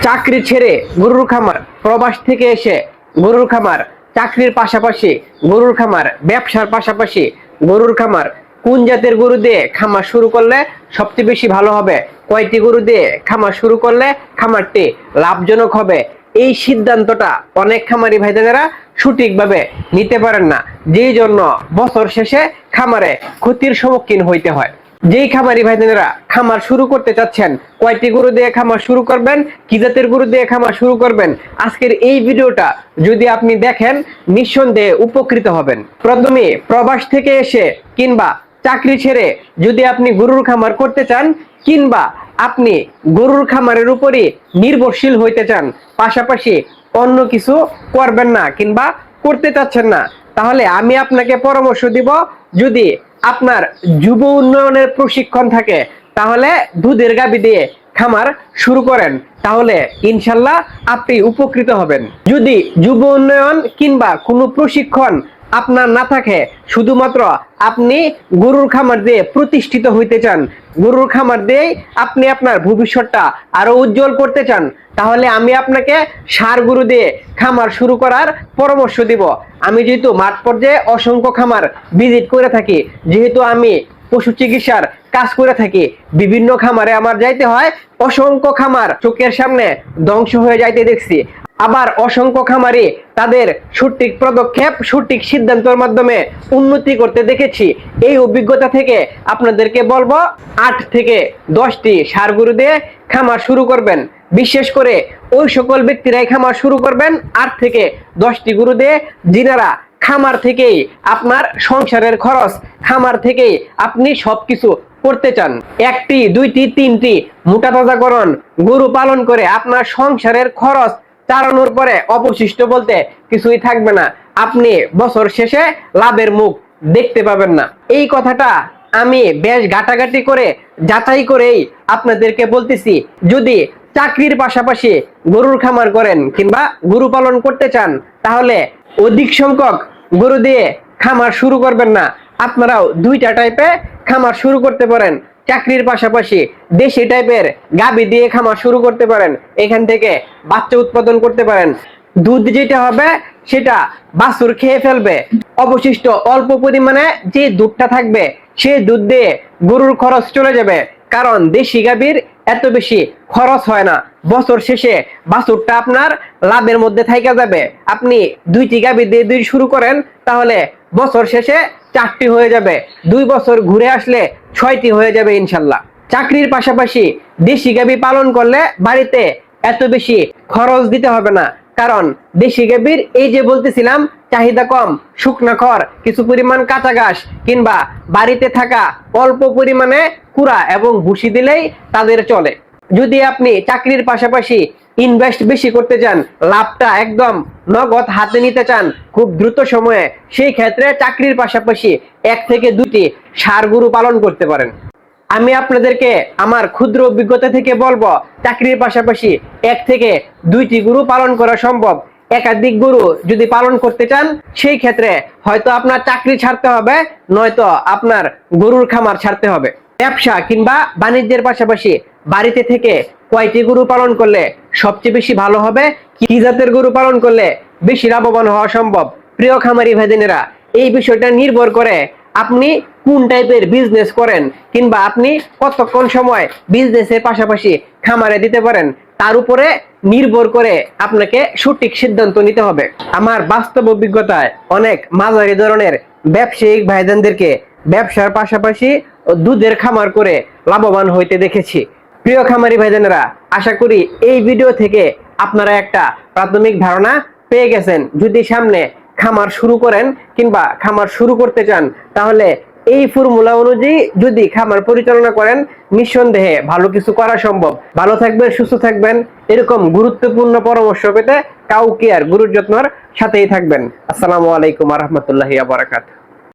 চাকরি ছেড়ে গরুর খামার, প্রবাস থেকে এসে গরুর খামার, চাকরির পাশাপাশি গরুর খামার, ব্যবসার পাশাপাশি গরুর খামার, কোন জাতের গরু দিয়ে খামার শুরু করলে সবচেয়ে বেশি ভালো হবে, কয়টি গরু দিয়ে খামার শুরু করলে খামারটি লাভজনক হবে, এই সিদ্ধান্তটা অনেক খামারি ভাইদেরা সঠিকভাবে নিতে পারেন না, যেই জন্য বছর শেষে খামারে ক্ষতির সম্মুখীন হইতে হয়। যেই খামারি ভাইদেরা খামার শুরু করতে চাচ্ছেন, কয়টি গরু দিয়ে খামার শুরু করবেন, কি জাতের গরু দিয়ে খামার শুরু করবেন, আজকের এই ভিডিওটা যদি আপনি দেখেন নিঃসন্দেহে উপকৃত হবেন। প্রথমে প্রবাস থেকে এসে কিংবা চাকরি ছেড়ে যদি আপনি গরুর খামার করতে চান, কিংবা আপনি গরুর খামারের উপরই নির্ভরশীল হইতে চান, পাশাপাশি অন্য কিছু করবেন না কিংবা করতে চাচ্ছেন না, তাহলে আমি আপনাকে পরামর্শ দিব, যদি আপনার যুব উন্নয়নের প্রশিক্ষণ থাকে তাহলে দুধের গাভী দিয়ে খামার শুরু করেন, তাহলে ইনশাল্লাহ আপনি উপকৃত হবেন। যদি যুব উন্নয়ন কিংবা কোনো প্রশিক্ষণ আপনার না থাকে, শুধুমাত্র আপনি গরুর খামার দিয়ে প্রতিষ্ঠিত হইতে চান, গরুর খামার দিয়ে আপনি আপনার ভবিষ্যৎটা আরো উজ্জ্বল করতে চান, তাহলে আমি আপনাকে ষাঁড় গরু দিয়ে খামার শুরু করার পরামর্শ দিব। আমি যেহেতু মাঠ পর্যায়ে অসংখ্য খামার ভিজিট করে থাকি, যেহেতু আমি পশু চিকিৎসার কাজ করে থাকি, বিভিন্ন খামারে আমার যাইতে হয়, অসংখ্য খামার চোখের সামনে ধ্বংস হয়ে যাইতে দেখছি, আবার অসংখ্য খামারি তাদের সঠিক পদক্ষেপ, সঠিক সিদ্ধান্তের মাধ্যমে উন্নতি করতে দেখেছি। এই অভিজ্ঞতা থেকে আপনাদেরকে বলবো, 8 থেকে 10টি ষাঁড় গরু দিয়ে খামার শুরু করবেন। বিশেষ করে ওই সকল ব্যক্তিরাই খামার শুরু করবেন 8 থেকে 10টি গরু দিয়ে, যিনারা খামার থেকেই আপনার সংসারের খরচ, খামার থেকেই আপনি সবকিছু করতে চান। 1টি 2টি 3টি মোটা তাজাকরণ গরু পালন করে আপনার সংসারের খরচ চালানোর পরে অবশিষ্ট বলতে কিছুই থাকবে না, আপনি বছর শেষে লাভের মুখ দেখতে পাবেন না। এই কথাটা আমি বেশ ঘাটাঘাটি করে যাচাই করেই আপনাদেরকে বলতেছি। যদি চাকরির পাশাপাশি গরুর খামার করেন কিংবা গরু পালন করতে চান, তাহলে অধিক সংখ্যক গরু দিয়ে খামার শুরু করবেন না, আপনারাও 2টা টাইপে খামার শুরু করতে পারেন। চাকরির পাশাপাশি দেশি টাইপের গাভী দিয়ে খামার শুরু করতে পারেন, এখান থেকে বাচ্চা উৎপাদন করতে পারেন। দুধ যেটা হবে সেটা বাছুর খেয়ে ফেলবে, অবশিষ্ট অল্প পরিমাণে যে দুধটা থাকবে সেই দুধ দিয়ে গরুর খরচ চলে যাবে, কারণ দেশি গাভীর এত বেশি খরচ হয় না। বছর শেষে বাছুরটা আপনার লাভের মধ্যে থাইকা যাবে। আপনি 2টি গাভী দিয়ে দুই শুরু করেন, তাহলে বছর শেষে 4টি হয়ে যাবে, 2 বছর ঘুরে আসলে 6টি হয়ে যাবে ইনশাল্লাহ। চাকরির পাশাপাশি দেশি গাভী পালন করলে বাড়িতে এত বেশি খরচ দিতে হবে না, কারণ দেশি গাভীর এই যে বলতেছিলাম চাহিদা কম, শুকনা খড়, কিছু পরিমাণ কাঁচা ঘাস কিংবা বাড়িতে থাকা অল্প পরিমাণে কুড়া এবং ভুসি দিলেই তাদের চলে। যদি আপনি চাকরির পাশাপাশি ইনভেস্ট বেশি করতে চান, লাভটা একদম নগদ হাতে নিতে চান খুব দ্রুত সময়ে, সেই ক্ষেত্রে চাকরির পাশাপাশি 1 থেকে 2টি ষাঁড় গরু পালন করতে পারেন। আমি আপনাদেরকে আমার ক্ষুদ্র অভিজ্ঞতা থেকে বলবো, চাকরির পাশাপাশি 1 থেকে 2টি গরু পালন করা সম্ভব। একাধিক গরু যদি পালন করতে চান, সেই ক্ষেত্রে হয়তো আপনার চাকরি ছাড়তে হবে, নয়তো আপনার গরুর খামার ছাড়তে হবে। ব্যবসা কিংবা বাণিজ্যের পাশাপাশি বাড়িতে থেকে কয়টি গরু পালন করলে সবচেয়ে বেশি ভালো হবে, কি জাতের গরু পালন করলে বেশি লাভবান হওয়া সম্ভব, প্রিয় খামারি ভাইদেরা, এই বিষয়টা নির্ভর করে আপনি কোন টাইপের বিজনেস করেন কিংবা আপনি কতক্ষণ সময় বিজনেসের পাশাপাশি খামারে দিতে পারেন, তার উপরে নির্ভর করে আপনাকে সঠিক সিদ্ধান্ত নিতে হবে। আমার বাস্তব অভিজ্ঞতায় অনেক মাঝারি ধরনের ব্যবসায়িক ভাইদেরকে ব্যবসার পাশাপাশি দুধের খামার করে লাভবান হইতে দেখেছি। প্রিয় খামারি ভাইদেরা, আশা করি এই ভিডিও থেকে আপনারা একটা প্রাথমিক ধারণা পেয়ে গেছেন। যদি সামনে খামার শুরু করেন কিংবা খামার শুরু করতে চান, তাহলে এই ফর্মুলা অনুযায়ী যদি খামার পরিচালনা করেন, নিঃসন্দেহে ভালো কিছু করা সম্ভব। ভালো থাকবেন, সুস্থ থাকবেন। এরকম গুরুত্বপূর্ণ পরামর্শ পেতে কাউ কেয়ার গরুর যত্নের সাথেই থাকবেন। আসসালামু আলাইকুম ওয়া রাহমাতুল্লাহি ওয়া বারাকাতুহু।